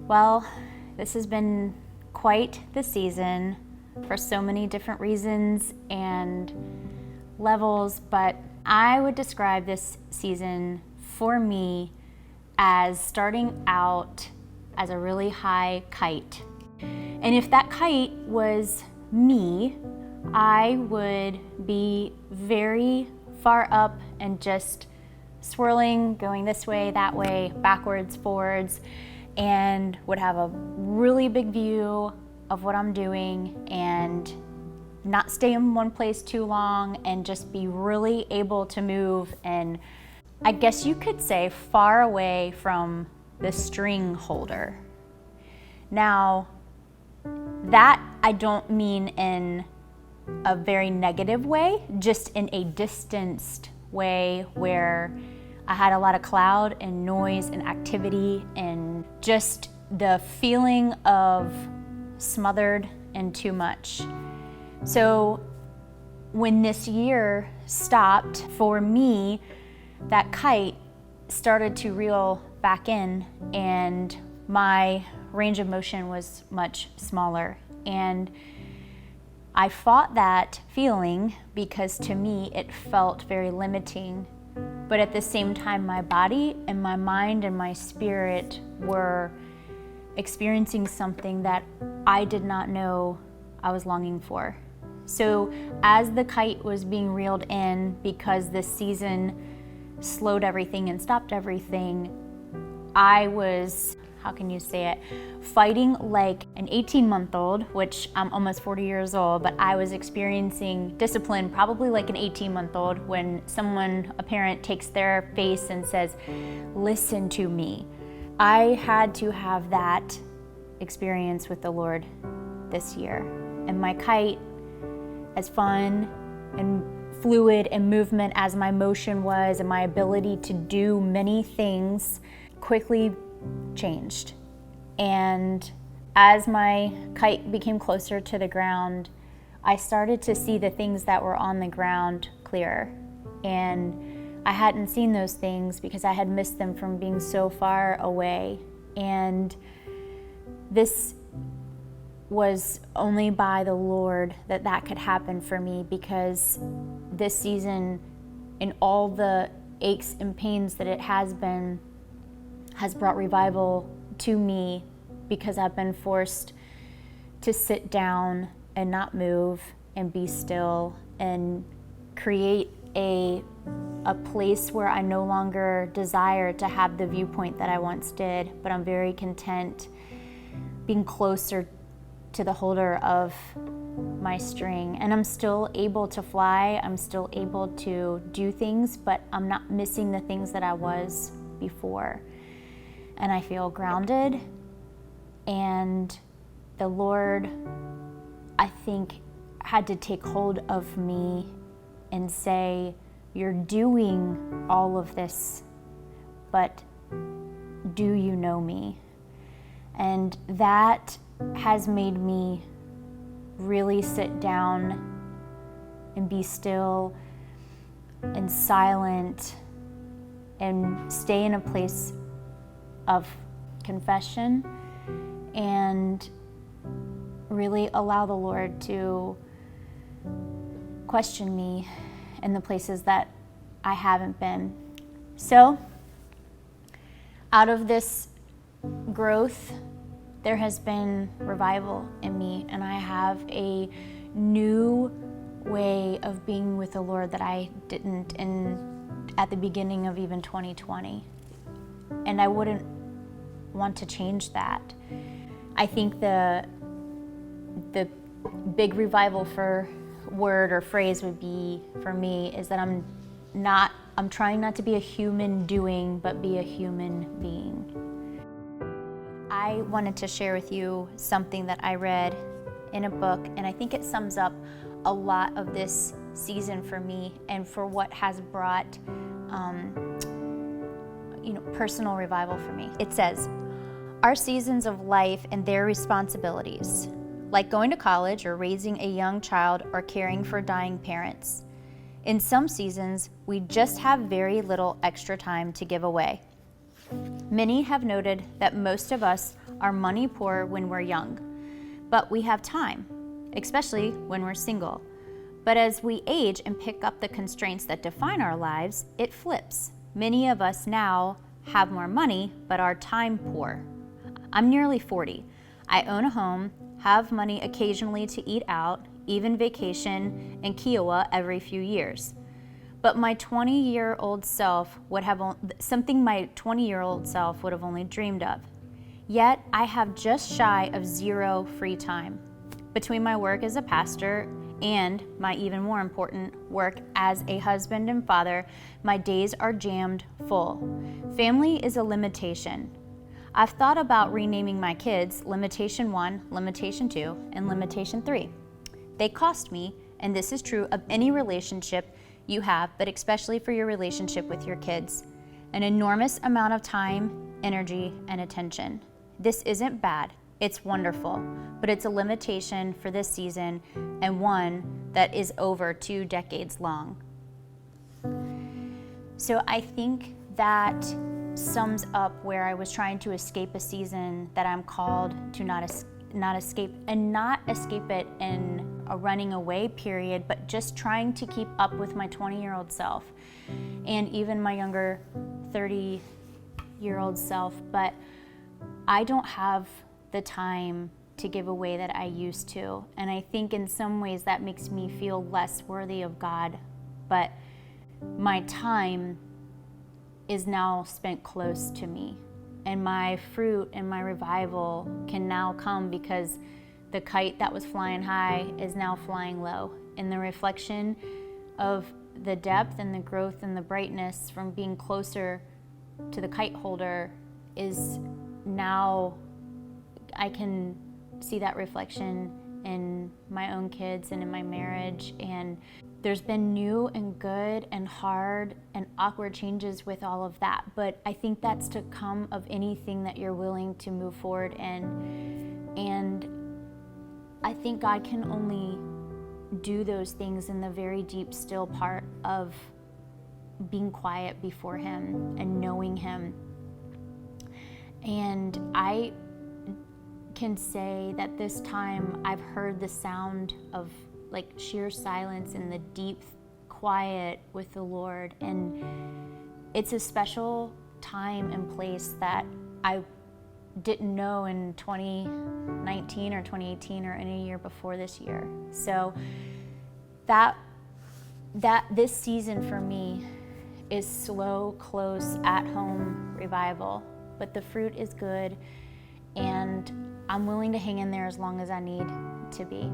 Well, this has been quite the season for so many different reasons and levels, but I would describe this season for me as starting out as a really high kite. And if that kite was me, I would be very far up and just swirling, going this way, that way, backwards, forwards, and would have a really big view of what I'm doing and not stay in one place too long and just be really able to move and, I guess you could say, far away from the string holder. Now, that I don't mean in a very negative way, just in a distanced way where I had a lot of cloud and noise and activity and just the feeling of smothered and too much. So when this year stopped, for me, that kite started to reel back in and my range of motion was much smaller. And I fought that feeling because to me it felt very limiting. But at the same time, my body and my mind and my spirit were experiencing something that I did not know I was longing for. So as the kite was being reeled in, because this season slowed everything and stopped everything, I was, how can you say it, fighting like an 18-month-old, which I'm almost 40 years old, but I was experiencing discipline probably like an 18-month-old when someone, a parent, takes their face and says, listen to me. I had to have that experience with the Lord this year. And my kite, as fun and fluid and movement as my motion was and my ability to do many things, quickly changed. And as my kite became closer to the ground, I started to see the things that were on the ground clearer. And I hadn't seen those things because I had missed them from being so far away. And this was only by the Lord that could happen for me, because this season, in all the aches and pains that it has been, has brought revival to me, because I've been forced to sit down and not move and be still and create a place where I no longer desire to have the viewpoint that I once did, but I'm very content being closer to the holder of my string. And I'm still able to fly, I'm still able to do things, but I'm not missing the things that I was before. And I feel grounded, and the Lord, I think, had to take hold of me and say, you're doing all of this, but do you know me? And that has made me really sit down and be still and silent and stay in a place of confession and really allow the Lord to question me in the places that I haven't been. So, out of this growth, there has been revival in me, and I have a new way of being with the Lord that I didn't at the beginning of even 2020. And I wouldn't want to change that. I think the big revival for word or phrase would be, for me, is that I'm trying not to be a human doing, but be a human being. I wanted to share with you something that I read in a book, and I think it sums up a lot of this season for me and for what has brought personal revival for me. It says, our seasons of life and their responsibilities, like going to college or raising a young child or caring for dying parents. In some seasons, we just have very little extra time to give away. Many have noted that most of us are money poor when we're young, but we have time, especially when we're single. But as we age and pick up the constraints that define our lives, it flips. Many of us now have more money, but are time poor. I'm nearly 40. I own a home, have money occasionally to eat out, even vacation in Kiowa every few years. But my 20-year-old self would have something my 20-year-old self would have only dreamed of. Yet I have just shy of 0 free time. Between my work as a pastor and my even more important work as a husband and father, my days are jammed full. Family is a limitation. I've thought about renaming my kids Limitation 1, Limitation 2, and Limitation 3. They cost me, and this is true of any relationship you have, but especially for your relationship with your kids, an enormous amount of time, energy, and attention. This isn't bad. It's wonderful, but it's a limitation for this season and one that is over 2 decades long. So I think that sums up where I was trying to escape a season that I'm called to not escape it in a running away period, but just trying to keep up with my 20-year-old self and even my younger 30-year-old self. But I don't have the time to give away that I used to. And I think in some ways that makes me feel less worthy of God. But my time is now spent close to me. And my fruit and my revival can now come because the kite that was flying high is now flying low. And the reflection of the depth and the growth and the brightness from being closer to the kite holder is now, I can see that reflection in my own kids and in my marriage. And there's been new and good and hard and awkward changes with all of that. But I think that's to come of anything that you're willing to move forward in. And I think God can only do those things in the very deep, still part of being quiet before Him and knowing Him. And I can say that this time I've heard the sound of like sheer silence and the deep quiet with the Lord. And it's a special time and place that I didn't know in 2019 or 2018 or any year before this year. So that this season for me is slow, close, at-home revival. But the fruit is good, and I'm willing to hang in there as long as I need to be.